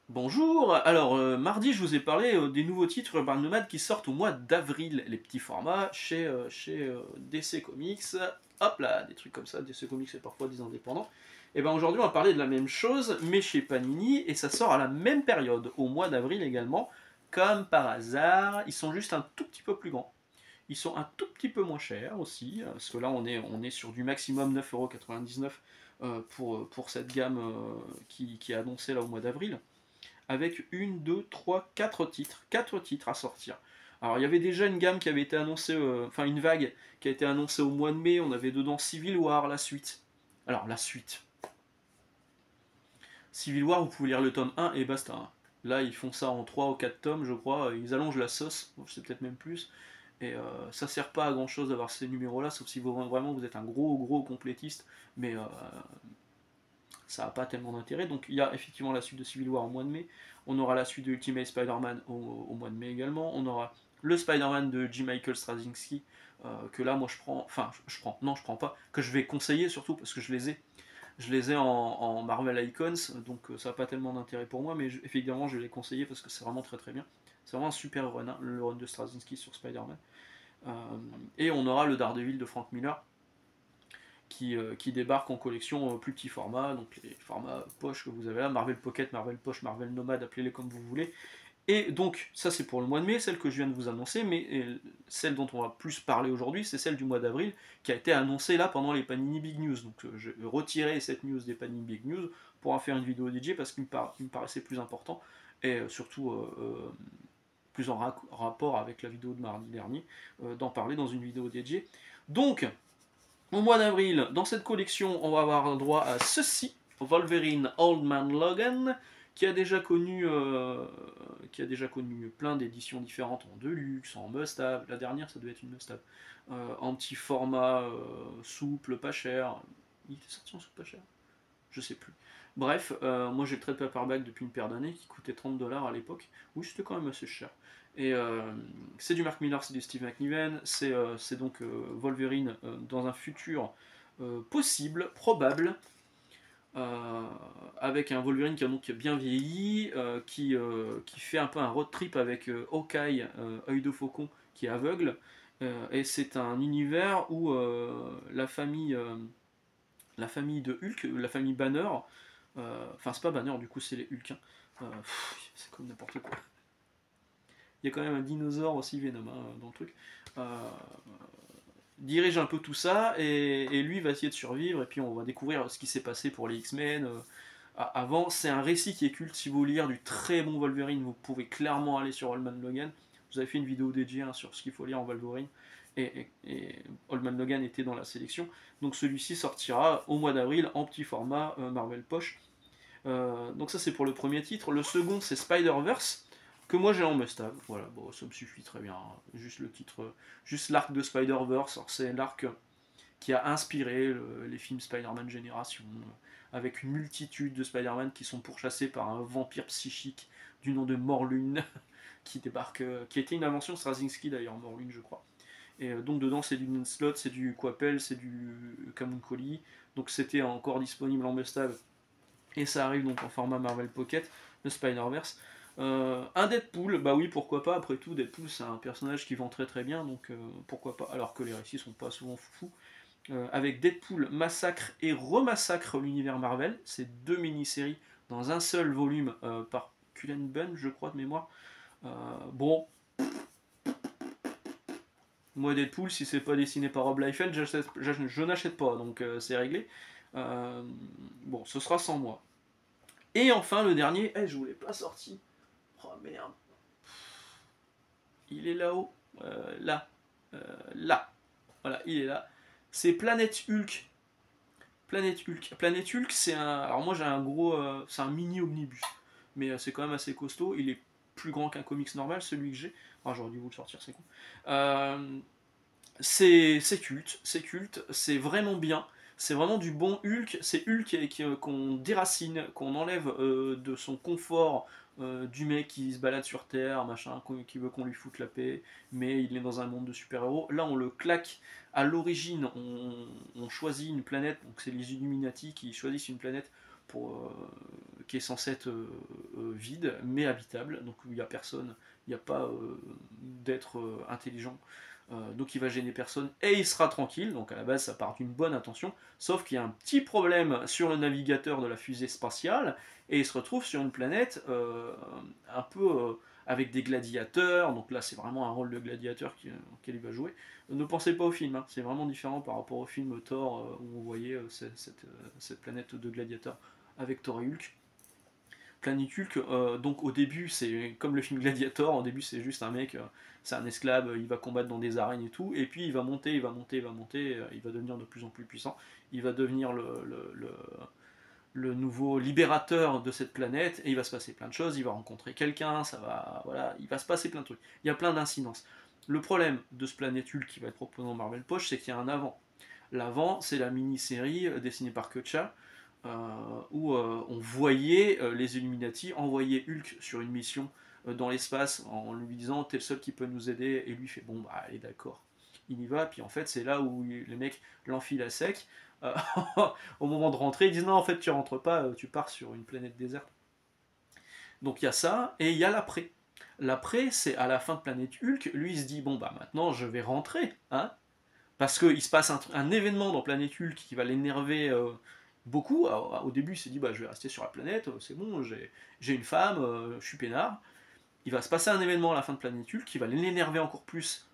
Bonjour, alors mardi je vous ai parlé des nouveaux titres Urban Nomad qui sortent au mois d'avril, les petits formats chez DC Comics, hop là, des trucs comme ça, DC Comics c'est parfois des indépendants. Et bien aujourd'hui on va parler de la même chose mais chez Panini et ça sort à la même période, au mois d'avril également, comme par hasard, ils sont juste un tout petit peu plus grands. Ils sont un tout petit peu moins chers aussi, parce que là on est sur du maximum 9,99€ pour cette gamme qui est annoncée là au mois d'avril avec une, deux, trois, quatre titres à sortir. Alors il y avait déjà une gamme qui avait été annoncée, enfin une vague qui a été annoncée au mois de mai, on avait dedans Civil War, la suite. Alors la suite. Civil War, vous pouvez lire le tome 1 et basta, hein. Là ils font ça en 3 ou 4 tomes je crois, ils allongent la sauce, je sais peut-être même plus, et ça sert pas à grand chose d'avoir ces numéros là, sauf si vraiment vous êtes un gros complétiste, mais ça n'a pas tellement d'intérêt. Donc il y a effectivement la suite de Civil War au mois de mai, on aura la suite de Ultimate Spider-Man au mois de mai également, on aura le Spider-Man de J. Michael Straczynski, que là moi je prends, enfin je prends, non je prends pas, que je vais conseiller surtout parce que je les ai en Marvel Icons, donc ça n'a pas tellement d'intérêt pour moi, mais effectivement je vais les conseiller parce que c'est vraiment très très bien. C'est vraiment un super run, hein, le run de Straczynski sur Spider-Man. Euh, et on aura le Daredevil de Frank Miller, qui débarque en collection plus petit format, donc les formats poche que vous avez là, Marvel Pocket, Marvel Poche, Marvel Nomad, appelez-les comme vous voulez. Et donc, ça c'est pour le mois de mai, celle que je viens de vous annoncer, mais celle dont on va plus parler aujourd'hui, c'est celle du mois d'avril, qui a été annoncée là pendant les Panini Big News. Donc je vais retirer cette news des Panini Big News pour en faire une vidéo DJ parce qu'il me paraissait plus important, et surtout plus en rapport avec la vidéo de mardi dernier, d'en parler dans une vidéo dédiée. Donc, au mois d'avril, dans cette collection, on va avoir droit à ceci, Wolverine Old Man Logan, qui a déjà connu, plein d'éditions différentes en deluxe, en must-have. La dernière, ça devait être une must-have. En petit format souple, pas cher. Il était sorti en souple, pas cher, je sais plus. Bref, moi j'ai le trade paperback depuis une paire d'années qui coûtait 30$ à l'époque. Oui, c'était quand même assez cher. Et c'est du Mark Millar, c'est du Steve McNiven, c'est donc Wolverine dans un futur possible, probable, euh, avec un Wolverine qui a donc bien vieilli, qui fait un peu un road trip avec Hawkeye, œil de faucon, qui est aveugle. Et c'est un univers où la famille de Hulk, la famille Banner, enfin c'est pas Banner, du coup c'est les Hulk, hein. C'est comme n'importe quoi. Il y a quand même un dinosaure aussi Venom, hein, dans le truc. Euh, dirige un peu tout ça et lui va essayer de survivre et puis on va découvrir ce qui s'est passé pour les X-Men. Avant, c'est un récit qui est culte. Si vous voulez lire du très bon Wolverine, vous pouvez clairement aller sur Old Man Logan. Vous avez fait une vidéo dédiée, hein, sur ce qu'il faut lire en Wolverine et Old Man Logan était dans la sélection. Donc celui-ci sortira au mois d'avril en petit format Marvel Poche. Donc ça c'est pour le premier titre. Le second c'est Spider-Verse, que moi j'ai en must-have. Voilà, bon, ça me suffit très bien. Juste le titre, juste l'arc de Spider-Verse. C'est l'arc qui a inspiré les films Spider-Man Génération, avec une multitude de Spider-Man qui sont pourchassés par un vampire psychique du nom de Morlun, qui débarque, qui était une invention de Straczynski d'ailleurs, Morlun je crois. Et donc dedans c'est du Slot, c'est du Quapel, c'est du Camuncoli, donc c'était encore disponible en must-have et ça arrive donc en format Marvel Pocket, le Spider-Verse. Un Deadpool, bah oui, pourquoi pas, après tout, Deadpool c'est un personnage qui vend très très bien, donc pourquoi pas, alors que les récits sont pas souvent foufous. Avec Deadpool massacre et remassacre l'univers Marvel, c'est deux mini-séries dans un seul volume par Cullen Bunn, je crois de mémoire. Bon, moi Deadpool, si c'est pas dessiné par Rob Liefeld, je n'achète pas, donc c'est réglé. Euh, bon, ce sera sans moi. Et enfin, le dernier, je vous l'ai pas sorti. Oh merde, il est là-haut. Là. Là. Voilà, il est là. C'est Planète Hulk. Planète Hulk, c'est un. Alors moi j'ai un gros. C'est un mini omnibus. Mais c'est quand même assez costaud. Il est plus grand qu'un comics normal, celui que j'ai. Alors j'aurais dû vous le sortir, c'est con. Euh, c'est culte, c'est vraiment bien. C'est vraiment du bon Hulk. C'est Hulk qu'on déracine, qu'on enlève de son confort du mec qui se balade sur Terre, machin, qui veut qu'on lui foute la paix, mais il est dans un monde de super-héros. Là, on le claque. À l'origine, on choisit une planète, donc c'est les Illuminati qui choisissent une planète qui est censé être vide, mais habitable, donc où il n'y a personne, il n'y a pas d'être intelligent, donc il va gêner personne, et il sera tranquille, donc à la base ça part d'une bonne intention, sauf qu'il y a un petit problème sur le navigateur de la fusée spatiale, et il se retrouve sur une planète un peu avec des gladiateurs, donc là c'est vraiment un rôle de gladiateur auquel il va jouer. Ne pensez pas au film, hein. C'est vraiment différent par rapport au film Thor où on voyait cette planète de gladiateurs avec Thor et Hulk. Planète Hulk, donc au début c'est comme le film Gladiator, au début c'est juste un mec, c'est un esclave, il va combattre dans des arènes et tout, et puis il va monter, il va monter, il va monter, il va devenir de plus en plus puissant, il va devenir le nouveau libérateur de cette planète, et il va se passer plein de choses, il va rencontrer quelqu'un, ça va, voilà, il va se passer plein de trucs, il y a plein d'incidences. Le problème de ce Planète Hulk qui va être proposé dans Marvel Poche, c'est qu'il y a un avant. L'avant, c'est la mini-série dessinée par Kocha, où on voyait les Illuminati envoyer Hulk sur une mission dans l'espace en lui disant t'es le seul qui peut nous aider, et lui fait bon bah allez d'accord, il y va, puis en fait c'est là où les mecs l'enfilent à sec. Euh, Au moment de rentrer ils disent non en fait tu rentres pas, tu pars sur une planète déserte. Donc il y a ça, et il y a l'après. L'après c'est à la fin de Planète Hulk, lui il se dit bon bah maintenant je vais rentrer, hein, parce qu'il se passe un événement dans Planète Hulk qui va l'énerver beaucoup. Alors, au début, il s'est dit bah, je vais rester sur la planète, c'est bon, j'ai une femme, je suis peinard. Il va se passer un événement à la fin de Planète Hulk qui va l'énerver encore plus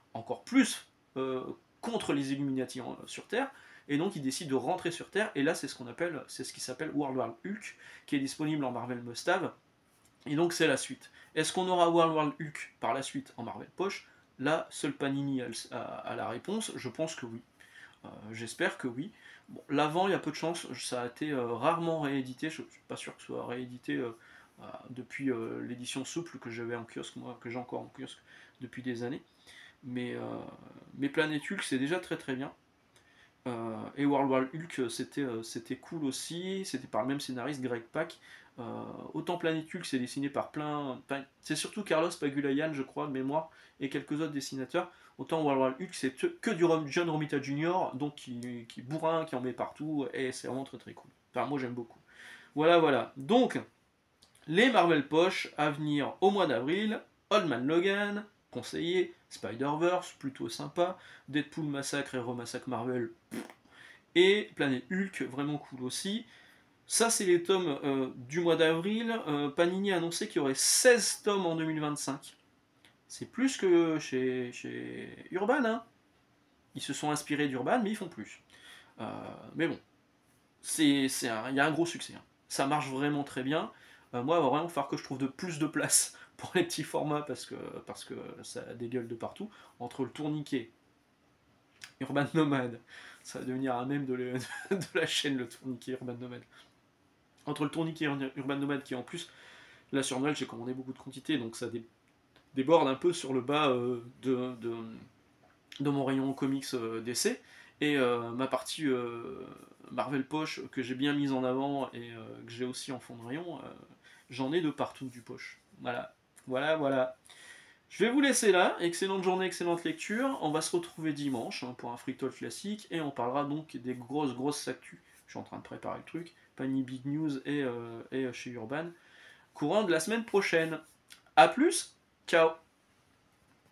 contre les Illuminati sur Terre. Et donc il décide de rentrer sur Terre. Et là, c'est ce qui s'appelle World War Hulk, qui est disponible en Marvel Must-Have. Et donc c'est la suite. Est-ce qu'on aura World War Hulk par la suite en Marvel Poche? Là, seul Panini a la réponse. Je pense que oui. J'espère que oui. Bon, l'avant, il y a peu de chance, ça a été rarement réédité, je ne suis pas sûr que ce soit réédité depuis l'édition souple que j'avais en kiosque, moi, que j'ai encore en kiosque depuis des années. Mais Planète Hulk, c'est déjà très très bien. Et World War Hulk, c'était cool aussi, c'était par le même scénariste, Greg Pak. Autant Planète Hulk, c'est dessiné par c'est surtout Carlos Pagulayan, je crois, de mémoire, et quelques autres dessinateurs. Autant World War Hulk, c'est que du John Romita Jr., donc qui bourrin, qui en met partout, et c'est vraiment très très cool. Enfin, moi j'aime beaucoup. Voilà, voilà. Donc, les Marvel Poche à venir au mois d'avril: Old Man Logan, conseillé, Spider-Verse, plutôt sympa, Deadpool Massacre et Remassacre Marvel, et Planète Hulk, vraiment cool aussi. Ça, c'est les tomes du mois d'avril. Panini a annoncé qu'il y aurait 16 tomes en 2025. C'est plus que chez Urban, hein. Ils se sont inspirés d'Urban, mais ils font plus. Mais bon, il y a un gros succès, hein. Ça marche vraiment très bien. Moi, il va vraiment falloir que je trouve plus de place pour les petits formats parce que ça dégueule de partout. Entre le tourniquet, Urban Nomad, ça va devenir un mème de la chaîne, le tourniquet Urban Nomad. Entre le tourniquet Urban Nomad qui en plus, là sur Noël j'ai commandé beaucoup de quantités, donc ça déborde un peu sur le bas de mon rayon comics d'essai, et ma partie Marvel Poche que j'ai bien mise en avant et que j'ai aussi en fond de rayon, j'en ai de partout du poche. Voilà, voilà, voilà. Je vais vous laisser là, excellente journée, excellente lecture. On va se retrouver dimanche pour un Free Talk classique, et on parlera donc des grosses actus. Je suis en train de préparer le truc. Panini Big News et chez Urban, courant de la semaine prochaine. A plus, ciao.